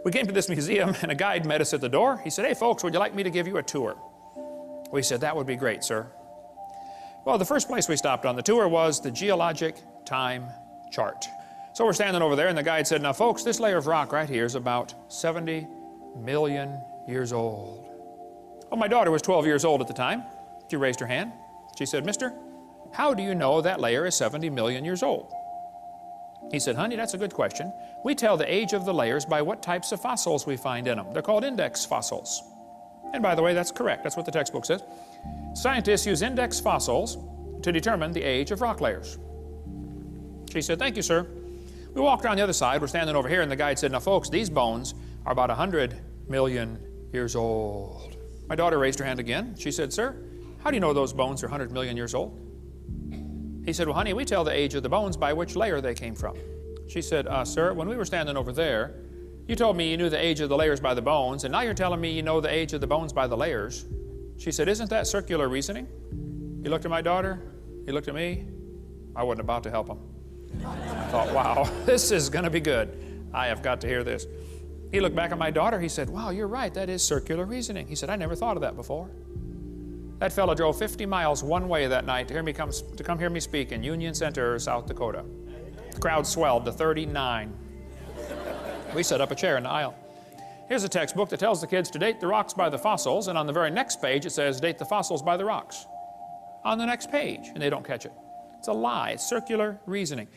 We came to this museum and a guide met us at the door. He said, "Hey folks, would you like me to give you a tour?" We said, "That would be great, sir." Well, the first place we stopped on the tour was the geologic time chart. So we're standing over there and the guide said, "Now folks, this layer of rock right here is about 70 million years old." Well, my daughter was 12 years old at the time. She raised her hand. She said, "Mister, how do you know that layer is 70 million years old?" He said, "Honey, that's a good question. We tell the age of the layers by what types of fossils we find in them. They're called index fossils." And by the way, that's correct. That's what the textbook says. Scientists use index fossils to determine the age of rock layers. She said, "Thank you, sir." We walked around the other side. We're standing over here, and the guide said, "Now, folks, these bones are about 100 million years old." My daughter raised her hand again. She said, "Sir, how do you know those bones are 100 million years old?" He said, "Well, honey, we tell the age of the bones by which layer they came from." She said, "Sir, when we were standing over there, you told me you knew the age of the layers by the bones, and now you're telling me you know the age of the bones by the layers." She said, "Isn't that circular reasoning?" He looked at my daughter. He looked at me. I wasn't about to help him. I thought, wow, this is going to be good. I have got to hear this. He looked back at my daughter. He said, "Wow, you're right. That is circular reasoning." He said, "I never thought of that before." That fellow drove 50 miles one way that night to come hear me speak in Union Center, South Dakota. The crowd swelled to 39. We set up a chair in the aisle. Here's a textbook that tells the kids to date the rocks by the fossils, and on the very next page it says date the fossils by the rocks. On the next page, and they don't catch it. It's a lie. It's circular reasoning.